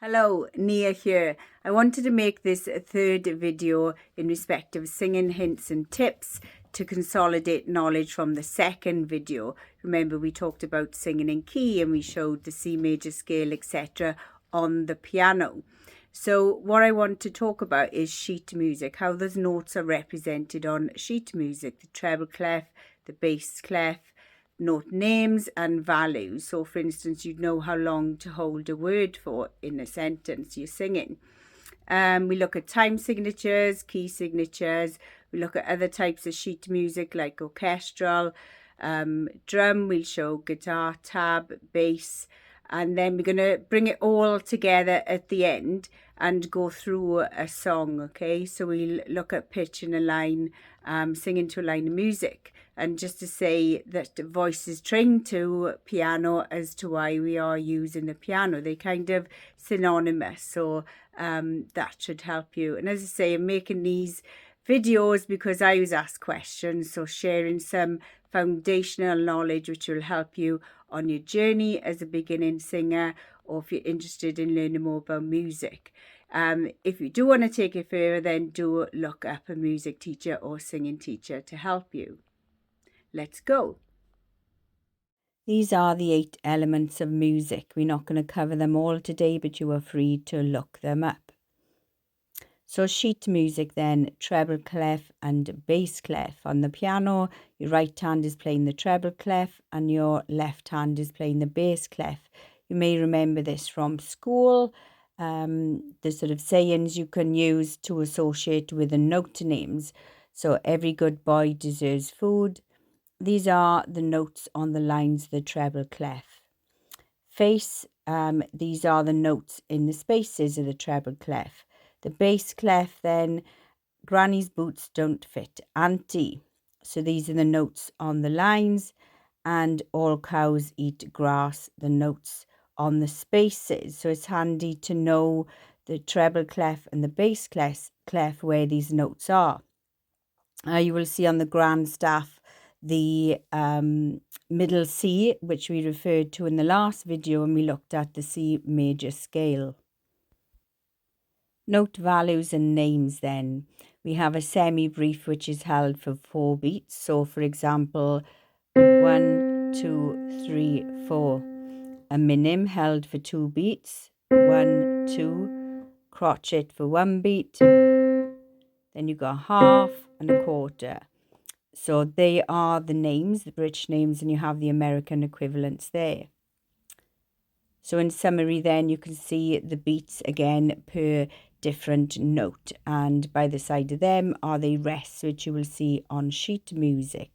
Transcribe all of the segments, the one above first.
Hello, Nia here. I wanted to make this a third video in respect of singing hints and tips to consolidate knowledge from the second video. Remember, we talked about singing in key and we showed the C major scale, etc. on the piano. So what I want to talk about is sheet music, how those notes are represented on sheet music, the treble clef, the bass clef, note names and values. So for instance, you'd know how long to hold a word for in a sentence you're singing. We look at time signatures, key signatures. We look at other types of sheet music like orchestral, drum. We'll show guitar, tab, bass. And then we're going to bring it all together at the end and go through a song, okay? So we'll look at pitch in a line, singing to a line of music. And just to say that the voice is trained to piano as to why we are using the piano. They're kind of synonymous, so that should help you. And as I say, I'm making these videos because I was asked questions, so sharing some foundational knowledge which will help you on your journey as a beginning singer, or if you're interested in learning more about music. If you do want to take it further, then do look up a music teacher or singing teacher to help you. Let's go. These are the 8 elements of music. We're not going to cover them all today, but you are free to look them up. So sheet music then, treble clef and bass clef. On the piano, your right hand is playing the treble clef and your left hand is playing the bass clef. You may remember this from school, the sort of sayings you can use to associate with the note names. So every good boy deserves food. These are the notes on the lines of the treble clef. Face, these are the notes in the spaces of the treble clef. The bass clef then, granny's boots don't fit auntie. So these are the notes on the lines, and all cows eat grass, the notes on the spaces. So it's handy to know the treble clef and the bass clef where these notes are. You will see on the grand staff the middle C, which we referred to in the last video when we looked at the C major scale. Note values and names then. We have a semi-brief which is held for 4 beats. So for example, 1, 2, 3, 4. A minim held for 2 beats. 1, 2. Crotchet for 1 beat. Then you got half and a quarter. So they are the names, the British names, and you have the American equivalents there. So in summary then, you can see the beats again per different note. And by the side of them are the rests, which you will see on sheet music.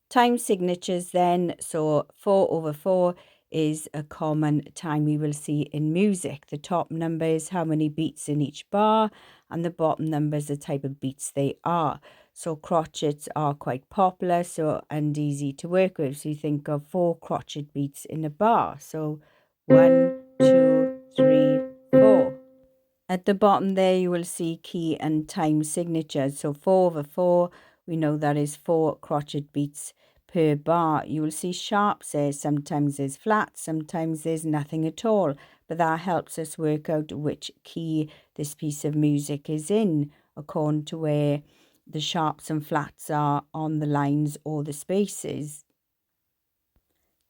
Time signatures then, so 4/4 is a common time we will see in music. The top number is how many beats in each bar, and the bottom number is the type of beats they are. So crotchets are quite popular and easy to work with. So you think of 4 crotchet beats in a bar. So 1, 2, 3, 4. At the bottom there you will see key and time signatures. So 4/4, we know that is 4 crotchet beats per bar. You will see sharps there. Sometimes there's flat, sometimes there's nothing at all. But that helps us work out which key this piece of music is in, according to where the sharps and flats are on the lines or the spaces.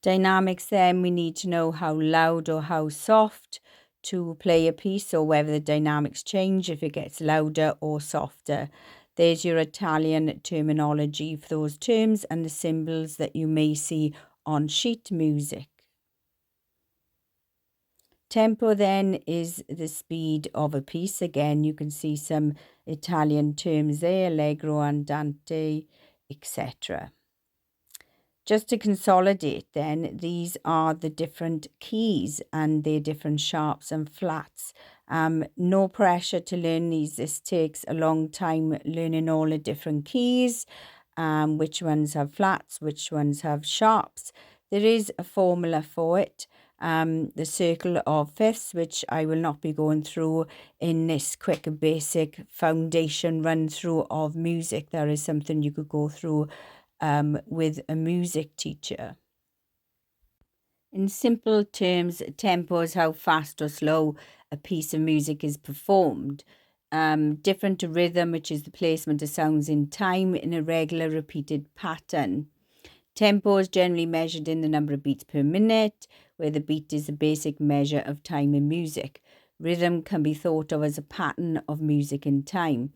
Dynamics then, we need to know how loud or how soft to play a piece, or whether the dynamics change if it gets louder or softer. There's your Italian terminology for those terms and the symbols that you may see on sheet music. Tempo then is the speed of a piece. Again, you can see some Italian terms there, allegro, andante, etc. Just to consolidate then, these are the different keys and their different sharps and flats. No pressure to learn these. This takes a long time learning all the different keys, which ones have flats, which ones have sharps. There is a formula for it. The circle of fifths, which I will not be going through in this quick and basic foundation run through of music. There is something you could go through with a music teacher. In simple terms, tempo is how fast or slow a piece of music is performed. Different to rhythm, which is the placement of sounds in time in a regular repeated pattern. Tempo is generally measured in the number of beats per minute, where the beat is a basic measure of time in music. Rhythm can be thought of as a pattern of music in time.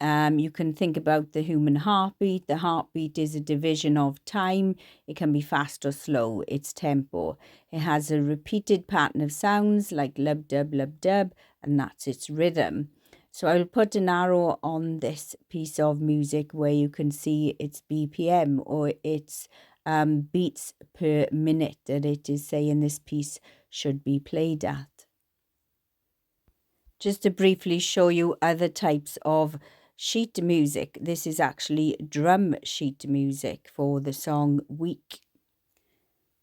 You can think about the human heartbeat. The heartbeat is a division of time. It can be fast or slow. It's tempo. It has a repeated pattern of sounds like lub dub, and that's its rhythm. So I'll put an arrow on this piece of music where you can see its BPM, or its beats per minute that it is saying this piece should be played at. Just to briefly show you other types of sheet music. This is actually drum sheet music for the song Weak.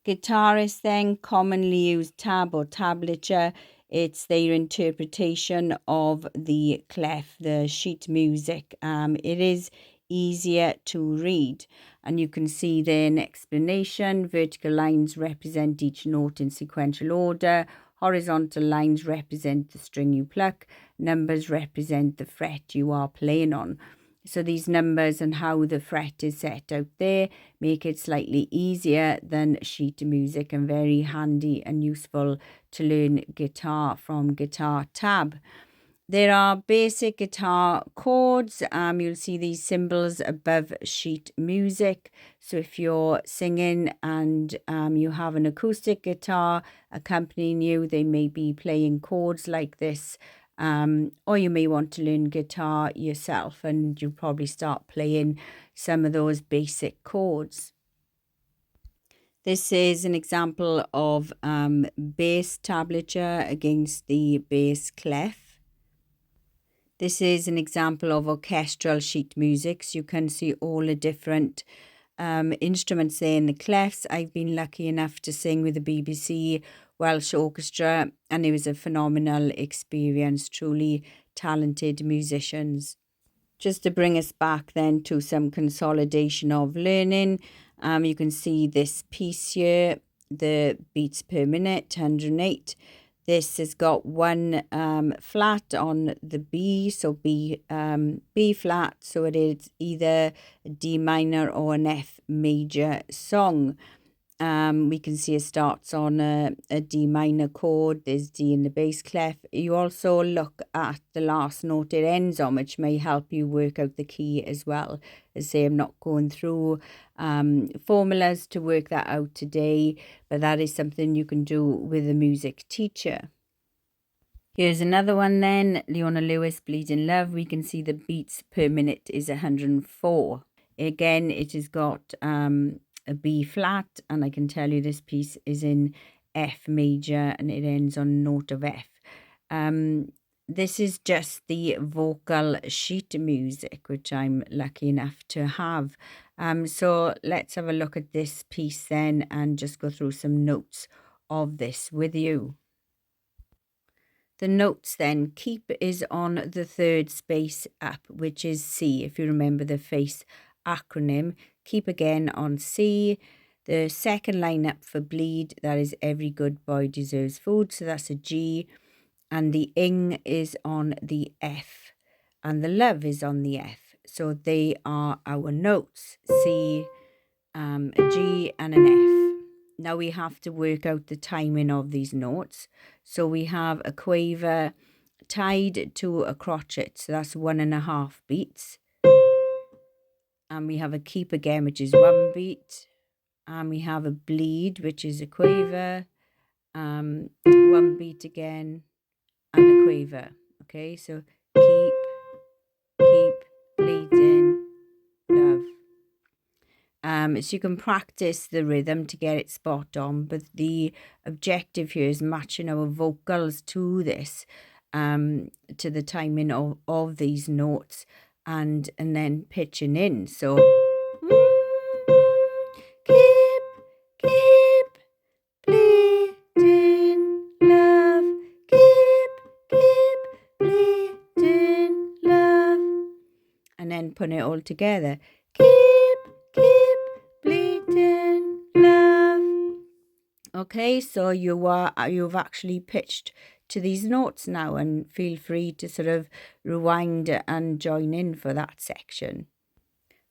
Guitarists then commonly use tab or tablature. It's their interpretation of the clef, the sheet music. It is easier to read, and you can see there an explanation. Vertical lines represent each note in sequential order. Horizontal lines represent the string you pluck. Numbers represent the fret you are playing on. So these numbers and how the fret is set out there make it slightly easier than sheet music, and very handy and useful to learn guitar from Guitar Tab. There are basic guitar chords. You'll see these symbols above sheet music. So if you're singing and you have an acoustic guitar accompanying you, they may be playing chords like this. Or you may want to learn guitar yourself, and you'll probably start playing some of those basic chords. This is an example of bass tablature against the bass clef. This is an example of orchestral sheet music. So you can see all the different instruments there in the clefs. I've been lucky enough to sing with the BBC Welsh Orchestra, and it was a phenomenal experience, truly talented musicians. Just to bring us back then to some consolidation of learning, you can see this piece here, the beats per minute, 108. This has got one flat on the B, so B flat, so it is either a D minor or an F major song. We can see it starts on a D minor chord. There's D in the bass clef. You also look at the last note it ends on, which may help you work out the key as well. As I say, I'm not going through formulas to work that out today, but that is something you can do with a music teacher. Here's another one then, Leona Lewis, Bleeding Love. We can see the beats per minute is 104. Again, it has got a B flat, and I can tell you this piece is in F major, and it ends on a note of F. This is just the vocal sheet music, which I'm lucky enough to have. So let's have a look at this piece then, and just go through some notes of this with you. The notes then, keep is on the third space up, which is C. If you remember the FACE acronym, keep again on C. The second line up for bleed, that is every good boy deserves food, so that's a G. And the ing is on the F, and the love is on the F. So they are our notes, C, a G and an F. Now we have to work out the timing of these notes. So we have a quaver tied to a crotchet, so that's 1.5 beats. And we have a keep again, which is 1 beat. And we have a bleed, which is a quaver, 1 beat again, and a quaver. Okay, so keep, bleeding, love. So you can practice the rhythm to get it spot on, but the objective here is matching our vocals to this, to the timing of these notes, and then pitching in. So keep bleeding love, keep bleeding love, and then put it all together. Keep bleeding love. Okay, so you've actually pitched to these notes now, and feel free to sort of rewind and join in for that section.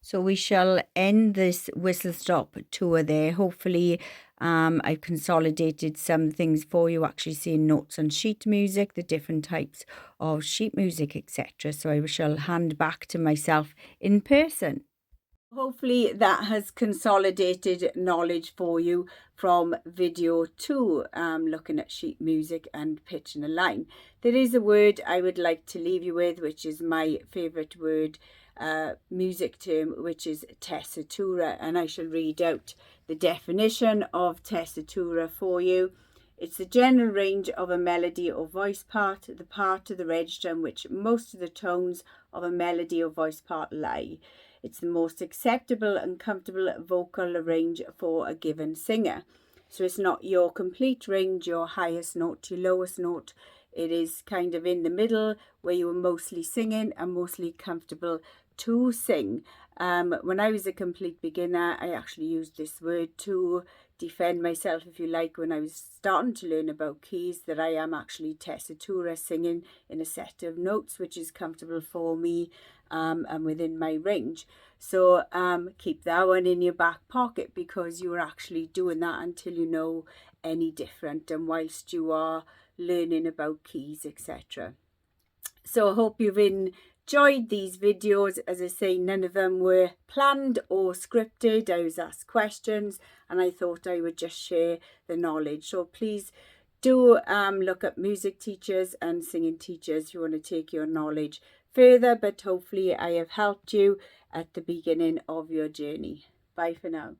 So we shall end this whistle stop tour there. Hopefully I've consolidated some things for you, actually seeing notes on sheet music, the different types of sheet music, etc. So I shall hand back to myself in person. Hopefully that has consolidated knowledge for you from video 2, looking at sheet music and pitching a line. There is a word I would like to leave you with, which is my favourite word, music term, which is tessitura, and I shall read out the definition of tessitura for you. It's the general range of a melody or voice part, the part of the register in which most of the tones of a melody or voice part lie. It's the most acceptable and comfortable vocal range for a given singer. So it's not your complete range, your highest note, your lowest note. It is kind of in the middle where you are mostly singing and mostly comfortable to sing. When I was a complete beginner, I actually used this word to defend myself, if you like, when I was starting to learn about keys, that I am actually tessitura, singing in a set of notes which is comfortable for me and within my range. So keep that one in your back pocket, because you are actually doing that until you know any different, and whilst you are learning about keys, etc. So I hope you've enjoyed these videos. As I say, none of them were planned or scripted. I was asked questions and I thought I would just share the knowledge. So please do look up music teachers and singing teachers if you want to take your knowledge further, but hopefully I have helped you at the beginning of your journey. Bye for now.